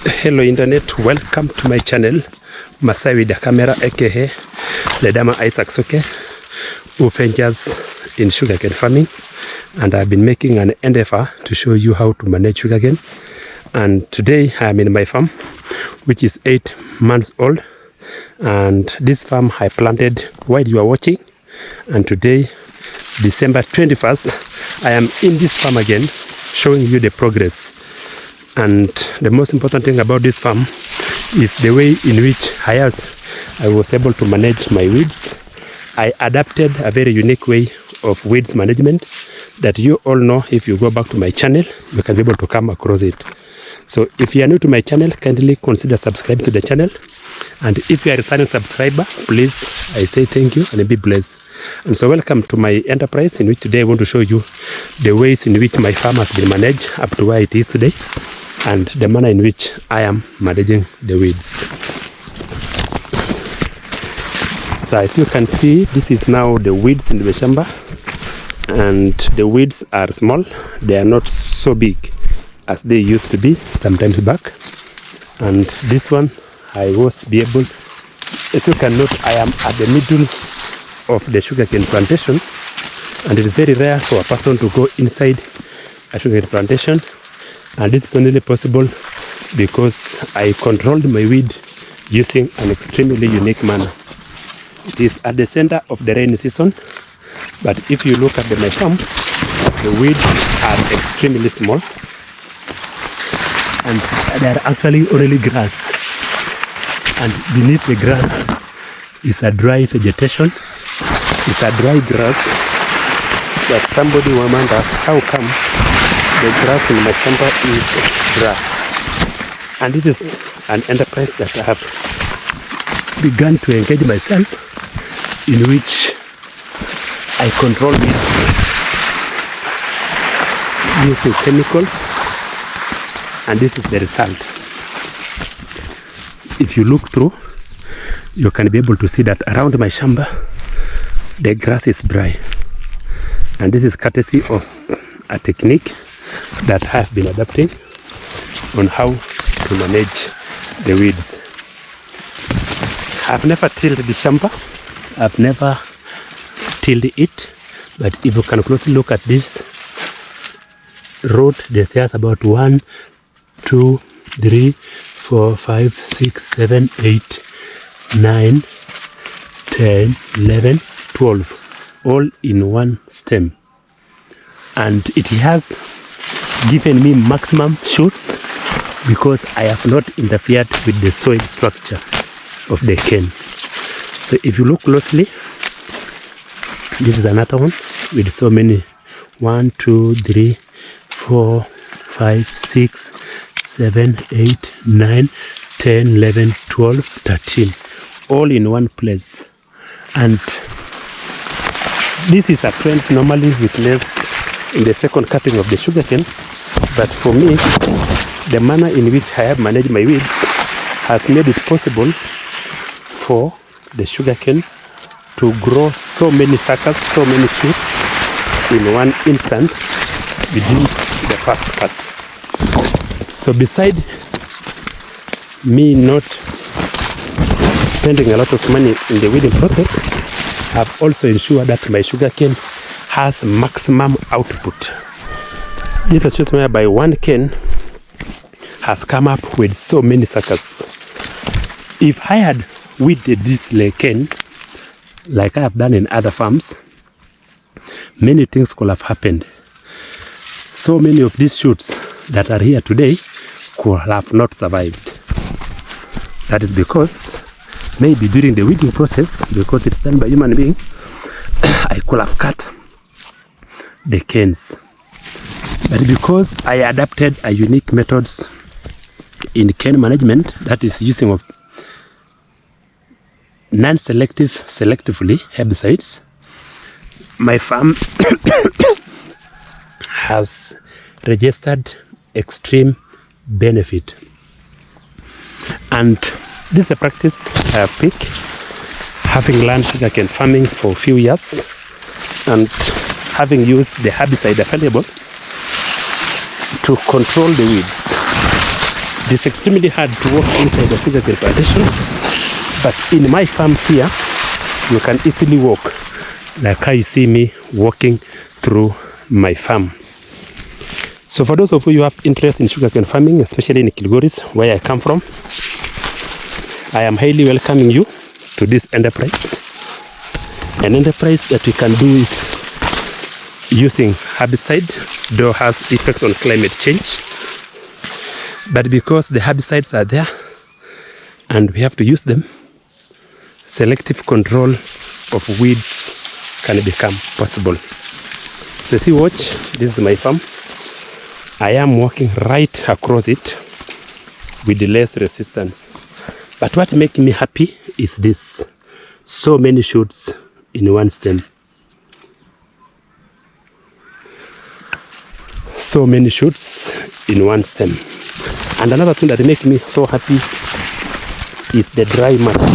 Hello internet, welcome to my channel Masai with the camera aka Ledama Isaac Soke, who ventures in sugarcane farming, and I've been making an endeavor to show you how to manage sugarcane. And today I'm in my farm, which is 8 months old, and this farm I planted while you are watching. And today, December 21st, I am in this farm again, showing you the progress. And the most important thing about this farm is the way in which I was able to manage my weeds. I adapted a very unique way of weeds management that you all know. If you go back to my channel, you can be able to come across it. So if you are new to my channel, kindly consider subscribing to the channel. And if you are a returning subscriber, please, I say thank you and be blessed. And so welcome to my enterprise, in which today I want to show you the ways in which my farm has been managed up to where it is today, and the manner in which I am managing the weeds. So as you can see, this is now the weeds in the shamba, and the weeds are small. They are not so big as they used to be sometimes back. And this one I was be able, as you can note, I am at the middle of the sugarcane plantation, and it is very rare for a person to go inside a sugarcane plantation, and it is only possible because I controlled my weed using an extremely unique manner. It is at the center of the rainy season, but if you look at my farm, the weeds are extremely small, and they are actually only grass, and beneath the grass is a dry vegetation. It's a dry grass that somebody will wonder how come the grass in my shamba is dry. And this is an enterprise that I have begun to engage myself, in which I control it using chemicals, and this is the result. If you look through, you can be able to see that around my shamba the grass is dry, and this is courtesy of a technique that I have been adapting on how to manage the weeds. I've never tilled the shamba, I've never tilled it, but if you can closely look at this road, there's about 1, 2, 3, 4, 5, 6, 7, 8, 9, 10, 11, 12, all in one stem, and it has given me maximum shoots because I have not interfered with the soil structure of the cane. So if you look closely, this is another one with so many 1, 2, 3, 4, 5, 6, 7, 8, 9, 10, 11, 12, 13, all in one place. And this is a trend normally witnessed in the second cutting of the sugarcane, but for me, the manner in which I have managed my weeds has made it possible for the sugarcane to grow so many suckers, so many shoots in one instant within the first cut. So beside me not spending a lot of money in the weeding process, I've also ensured that my sugarcane has maximum output. This is just whereby one cane has come up with so many suckers. If I had weeded this cane like I have done in other farms, many things could have happened. So many of these shoots that are here today could have not survived. That is because maybe during the weeding process, because it's done by human being, I could have cut the canes. But because I adapted a unique methods in cane management, that is using of non-selective, selectively herbicides, my farm has registered extreme benefit. And this is a practice I have picked, having learned sugarcane farming for a few years and having used the herbicide available to control the weeds. It is extremely hard to walk inside the sugarcane plantation, but in my farm here, you can easily walk like how you see me walking through my farm. So for those of you who have interest in sugarcane farming, especially in Kilgoris, where I come from, I am highly welcoming you to this enterprise. An enterprise that we can do it using herbicide, though has effect on climate change. But because the herbicides are there and we have to use them, selective control of weeds can become possible. So see, watch, this is my farm. I am walking right across it with less resistance. But what makes me happy is this. So many shoots in one stem. So many shoots in one stem. And another thing that makes me so happy is the dry matter.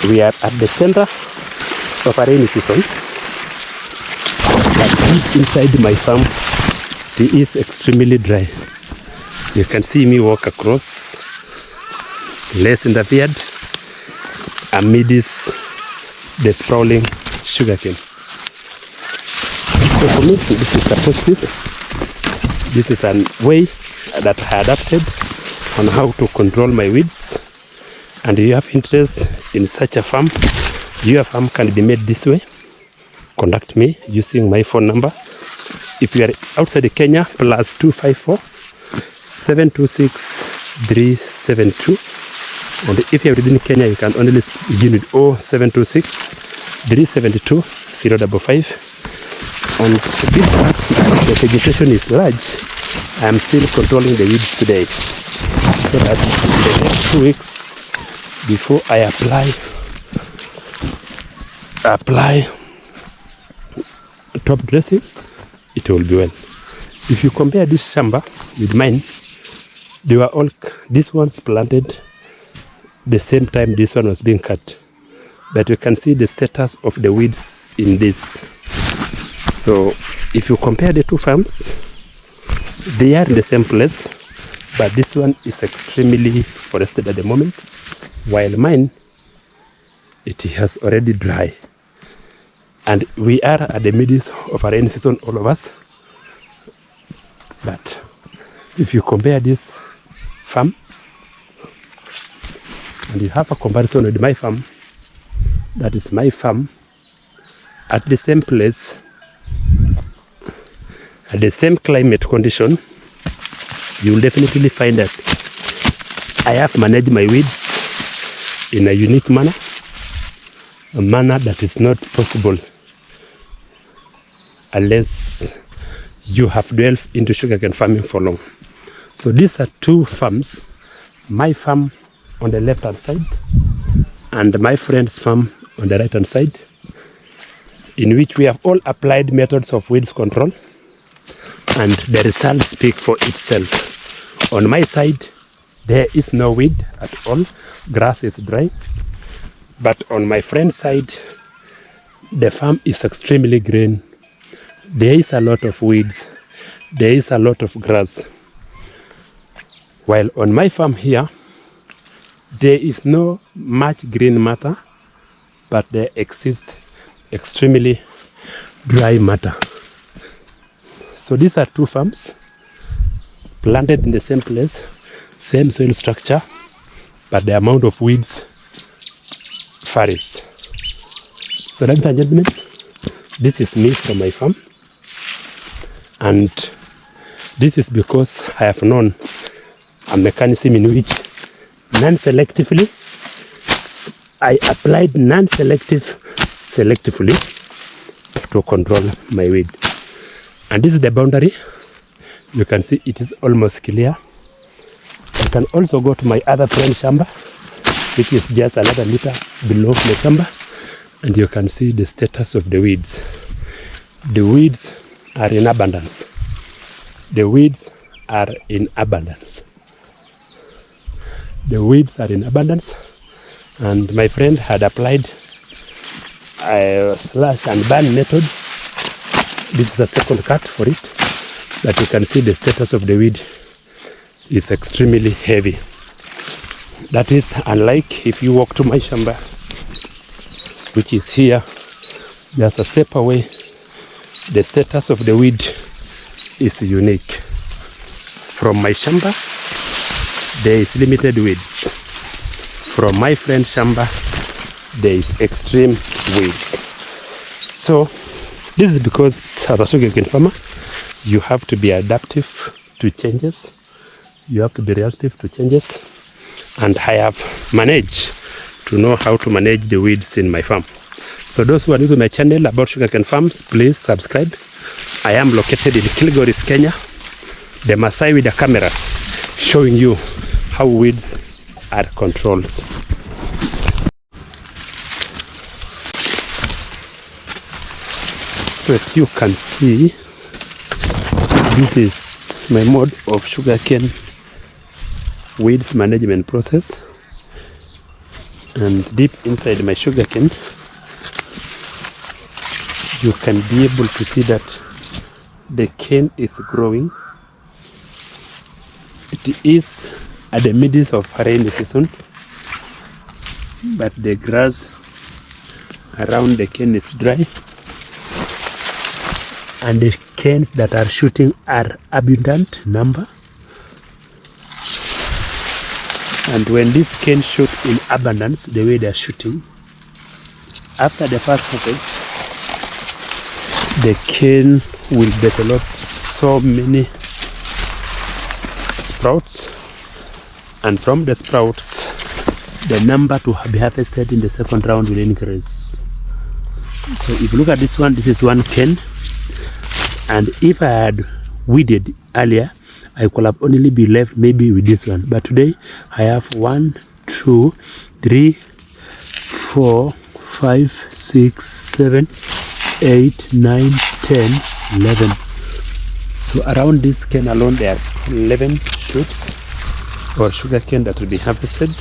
We are at the center of a rainy season. But deep inside my farm, it is extremely dry. You can see me walk across, less interfered, amidst the sprawling sugarcane. So for me, this is a positive. This is a way that I adapted on how to control my weeds. And if you have interest in such a farm, your farm can be made this way. Contact me using my phone number. If you are outside Kenya, +254 726 372. And if you are within Kenya, you can only begin with 0726 372 055. And this, the vegetation is large. I am still controlling the weeds today, so that the next 2 weeks before I apply top dressing, it will be well. If you compare this shamba with mine, they were all, these ones planted the same time this one was being cut, but you can see the status of the weeds in this. So if you compare the two farms, they are in the same place, but this one is extremely forested at the moment, while mine, it has already dry. And we are at the middle of a rainy season, all of us. But if you compare this farm and you have a comparison with my farm, that is my farm at the same place, at the same climate condition, you will definitely find that I have managed my weeds in a unique manner, a manner that is not possible unless you have delved into sugarcane farming for long. So these are two farms, my farm on the left hand side and my friend's farm on the right hand side, in which we have all applied methods of weeds control, and the results speak for itself. On my side, there is no weed at all, grass is dry, but on my friend's side, the farm is extremely green. There is a lot of weeds, there is a lot of grass. While on my farm here, there is no much green matter, but there exists extremely dry matter. So these are two farms planted in the same place, same soil structure, but the amount of weeds varies. So ladies and gentlemen, this is me from my farm, and this is because I have known a mechanism in which non-selectively I applied non-selective selectively to control my weed. And this is the boundary. You can see it is almost clear. I can also go to my other friend shamba, which is just another meter below my shamba, and you can see the status of the weeds. The weeds are in abundance. The weeds are in abundance. The weeds are in abundance, and my friend had applied a slash and burn method. This is a second cut for it, but you can see the status of the weed is extremely heavy. That is unlike if you walk to my shamba, which is here, just a step away. The status of the weed is unique. From my shamba, there is limited weeds. From my friend shamba, there is extreme weeds. So this is because as a sugarcane farmer, you have to be adaptive to changes. You have to be reactive to changes. And I have managed to know how to manage the weeds in my farm. So those who are new to my channel about sugarcane farms, please subscribe. I am located in Kilgoris, Kenya. The Maasai with a camera showing you how weeds are controlled. So as you can see, this is my mode of sugarcane weeds management process. And deep inside my sugarcane, you can be able to see that the cane is growing. It is at the midst of rainy season, but the grass around the cane is dry, and the canes that are shooting are abundant number. And when these canes shoot in abundance, the way they are shooting, after the first harvest, the cane will develop so many sprouts, and from the sprouts, the number to be harvested in the second round will increase. So if you look at this one, this is one cane, and if I had weeded earlier, I could have only be left maybe with this one. But today I have 1, 2, 3, 4, 5, 6, 7, 8, 9, 10, 11. So around this cane alone there are 11 shoots or sugar cane that will be harvested.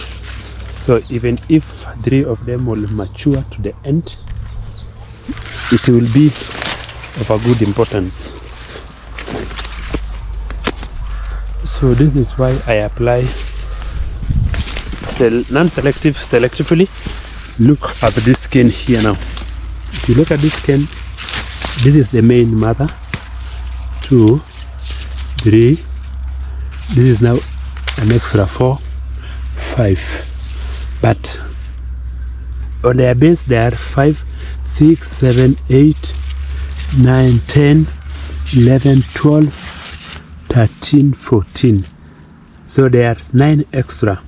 So even if 3 of them will mature to the end, it will be of a good importance. So this is why I apply non-selective selectively. Look at this cane here now. If you look at this cane, this is the main mother. 2, 3. This is now an extra 4, 5. But on their base there are 5, 6, 7, 8, 9, 10, 11, 12, 13, 14. So there are 9 extra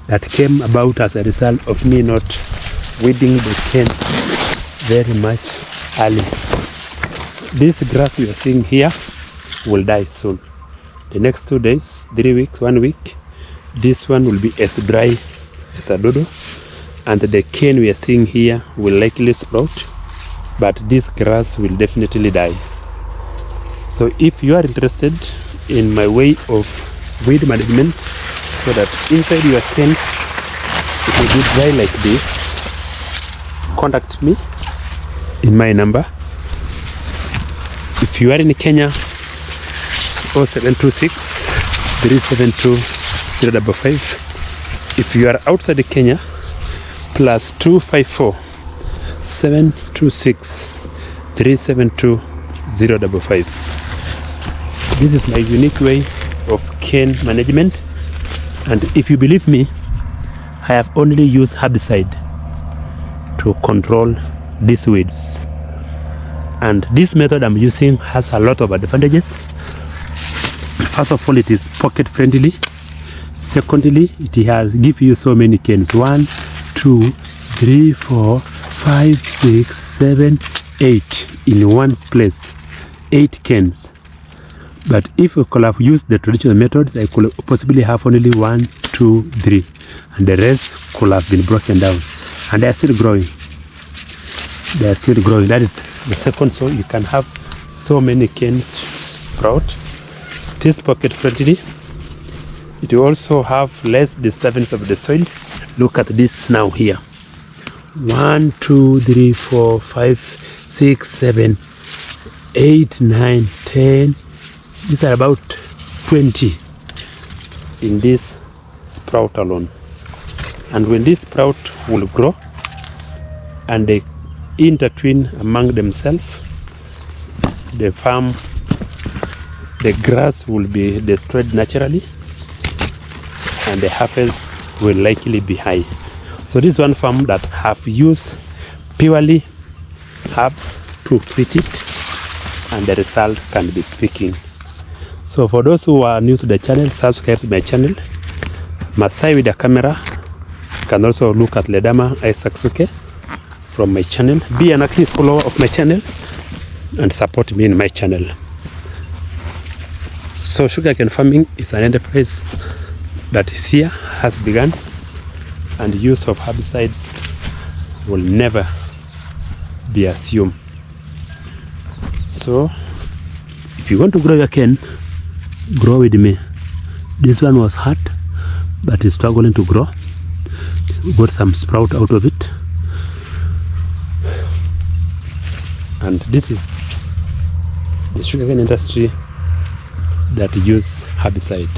that came about as a result of me not weeding the cane very much early. This grass we are seeing here will die soon. The next 2 days, 3 weeks, 1 week, this one will be as dry as a dodo, and the cane we are seeing here will likely sprout, but this grass will definitely die. So if you are interested in my way of weed management, so that inside your cane it will be dry like this, contact me in my number. If you are in Kenya, 0726 372 055. If you are outside Kenya, +254 726 372 055. This is my unique way of cane management, and if you believe me, I have only used herbicide to control these weeds, and this method I'm using has a lot of advantages. First of all, it is pocket friendly. Secondly, it has give you so many canes: 1, 2, 3, 4, 5, 6, 7, 8 in one place, 8 canes. But if we could have used the traditional methods, I could possibly have only 1, 2, 3, and the rest could have been broken down, and they are still growing. They are still growing. That is the second. So you can have so many canes sprout. It is pocket friendly. It will also have less disturbance of the soil. Look at this now here. 1, 2, 3, 4, 5, 6, 7, 8, 9, 10. These are about 20 in this sprout alone. And when this sprout will grow and they intertwine among themselves, the grass will be destroyed naturally and the harvest will likely be high. So this one farm that have used purely herbs to treat it, and the result can be speaking. So for those who are new to the channel, subscribe to my channel, Masai with the Camera. You can also look at Ledama Isaksuke from my channel. Be an active follower of my channel and support me in my channel. So sugarcane farming is an enterprise that is here, has begun, and the use of herbicides will never be assumed. So if you want to grow your cane, grow with me. This one was hard, but it's struggling to grow. Got some sprout out of it, and this is the sugarcane industry that use herbicide.